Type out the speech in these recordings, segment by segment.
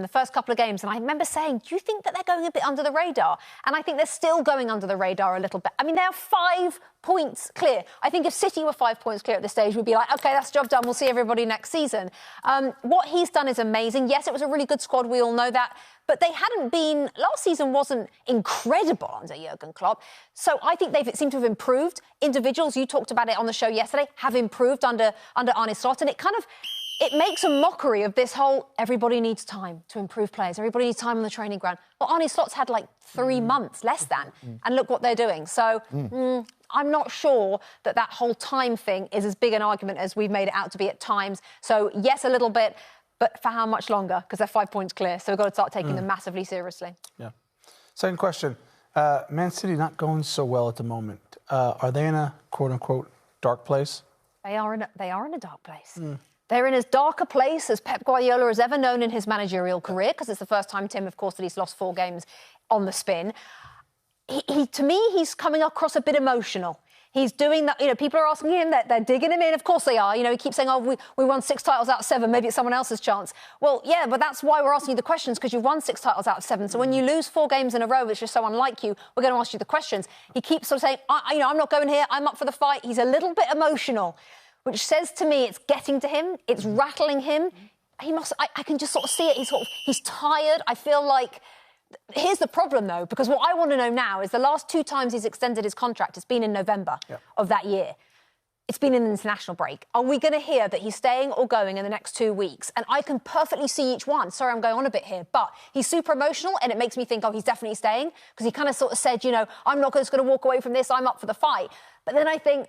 in the first couple of games, and I remember saying, do you think that they're going a bit under the radar? And I think they're still going under the radar a little bit. I mean, they're 5 points clear. I think if City were 5 points clear at this stage, we'd be like, OK, that's job done. We'll see everybody next season. What he's done is amazing. Yes, it was a really good squad. We all know that. But they hadn't been... Last season wasn't incredible under Jurgen Klopp. So I think they've seemed to have improved. Individuals, you talked about it on the show yesterday, have improved under Arne Slot. And it kind of... It makes a mockery of this whole everybody needs time to improve players. Everybody needs time on the training ground. Well, Arne Slot's had like 3 months, less than. And look what they're doing. So I'm not sure that whole time thing is as big an argument as we've made it out to be at times. So, yes, a little bit, but for how much longer? Because they're 5 points clear. So we've got to start taking them massively seriously. Yeah. Second question. Man City not going so well at the moment. Are they in a, quote-unquote, dark place? They are in a dark place. They're in as dark a place as Pep Guardiola has ever known in his managerial career, because it's the first time, Tim, of course, that he's lost 4 games on the spin. To me, he's coming across a bit emotional. He's doing that, people are asking him, they're digging him in. Of course they are. He keeps saying, oh, we won 6 titles out of 7. Maybe it's someone else's chance. Well, yeah, but that's why we're asking you the questions, because you've won 6 titles out of 7. So when you lose 4 games in a row, which is so unlike you, we're going to ask you the questions. He keeps sort of saying, I'm not going here. I'm up for the fight. He's a little bit emotional, which says to me it's getting to him. It's rattling him. I can just sort of see it. He's tired. I feel like... Here's the problem, though, because what I want to know now is the last 2 times he's extended his contract, it's been in November of that year. It's been in an international break. Are we going to hear that he's staying or going in the next 2 weeks? And I can perfectly see each one. Sorry, I'm going on a bit here. But he's super emotional, and it makes me think, oh, he's definitely staying. Because he kind of sort of said, I'm not just going to walk away from this. I'm up for the fight. But then I think...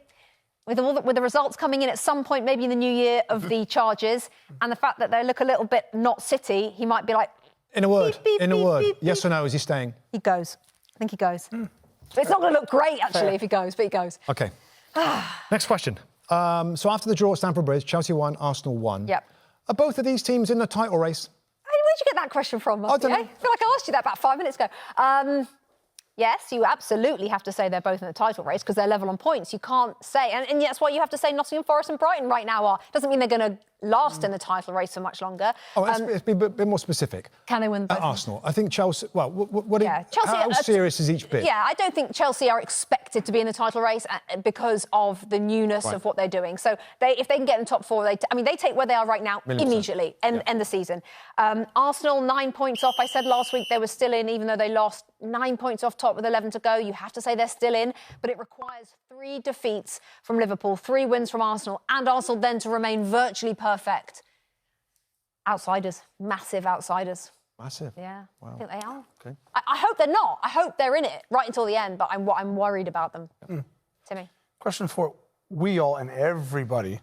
With the results coming in at some point, maybe in the new year, of the charges, and the fact that they look a little bit not City, he might be like... In a word, beep, beep, in a beep, word, beep, yes or no, is he staying? He goes. I think he goes. It's not going to look great, actually, if he goes, but he goes. OK. Next question. So after the draw at Stamford Bridge, Chelsea won, Arsenal won. Yep. Are both of these teams in the title race? Where'd you get that question from, Muffy? I don't know. I feel like I asked you that about 5 minutes ago. Yes, you absolutely have to say they're both in the title race because they're level on points. You can't say... And that's why you have to say Nottingham Forest and Brighton right now are. Doesn't mean they're going to last in the title race for much longer. Oh, let's be a bit more specific. Can they win both? At Arsenal. I think Chelsea... Well, Chelsea, how serious is each bit? Yeah, I don't think Chelsea are expected to be in the title race because of the newness of what they're doing. So if they can get in the top 4, they take where they are right now immediately, end the season. Arsenal, 9 points off. I said last week they were still in, even though they lost 9 points off top with 11 to go. You have to say they're still in, but it requires 3 defeats from Liverpool, 3 wins from Arsenal, and Arsenal then to remain virtually perfect. Outsiders, massive outsiders. Massive? Yeah, wow. I think they are. Okay. I hope they're not. I hope they're in it right until the end, but I'm worried about them. Timmy? Question 4. We all and everybody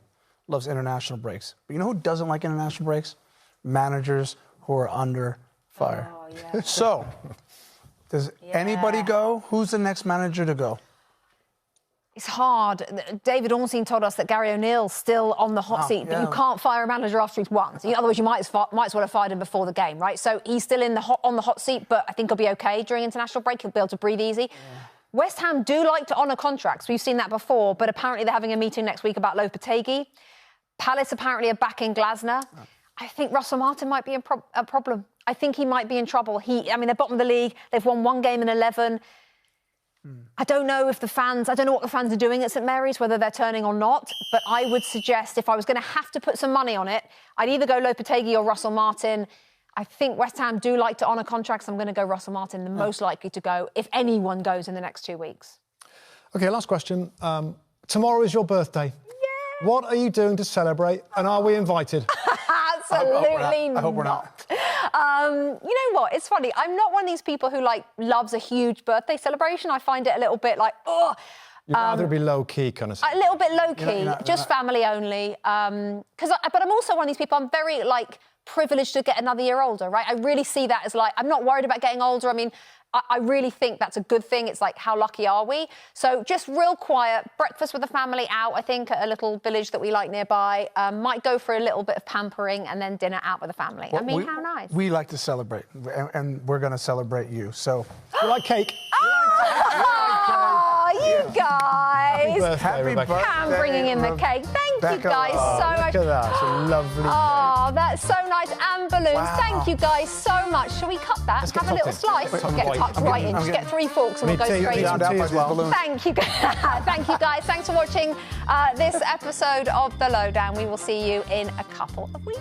loves international breaks. But you know who doesn't like international breaks? Managers who are under fire. Oh, yeah. So, does anybody go? Who's the next manager to go? It's hard. David Ornstein told us that Gary O'Neill's still on the hot seat, but you can't fire a manager after he's won. So otherwise, you might as well have fired him before the game, right? So he's still on the hot seat, but I think he'll be OK during international break. He'll be able to breathe easy. West Ham do like to honour contracts. We've seen that before, but apparently they're having a meeting next week about Lopetegui. Palace apparently are backing Glasner. I think Russell Martin might be a problem. I think he might be in trouble. They're bottom of the league. They've won 1 game in 11. I don't know what the fans are doing at St Mary's, whether they're turning or not, but I would suggest if I was going to have to put some money on it, I'd either go Lopetegui or Russell Martin. I think West Ham do like to honour contracts. I'm going to go Russell Martin, the most likely to go, if anyone goes in the next 2 weeks. OK, last question. Tomorrow is your birthday. Yeah. What are you doing to celebrate, and are we invited? Absolutely I hope we're not. You know what? It's funny. I'm not one of these people who loves a huge birthday celebration. I find it a little bit like, oh. You'd rather be low-key, kind of. A little bit low-key, just family only. But I'm also one of these people. I'm very privileged to get another year older, right? I really see that as I'm not worried about getting older. I mean, I really think that's a good thing. It's how lucky are we? So just real quiet, breakfast with the family out, I think, at a little village that we like nearby. Might go for a little bit of pampering and then dinner out with the family. Well, how nice. We like to celebrate, and we're going to celebrate you. So, you like cake? You guys. Happy birthday, Pam bringing in the cake. Thank you guys so much. Look at that. It's a lovely cake. Oh, that's so nice. And balloons. Wow. Thank you guys so much. Shall we cut that? Let's get Have a little tucked in. slice. Wait, Get wait. tucked right in. Just get 3 forks and we'll go Me too, straight me in. too. Down by as these well. balloons. Thank you. Thank you, guys. Thanks for watching this episode of The Lowdown. We will see you in a couple of weeks.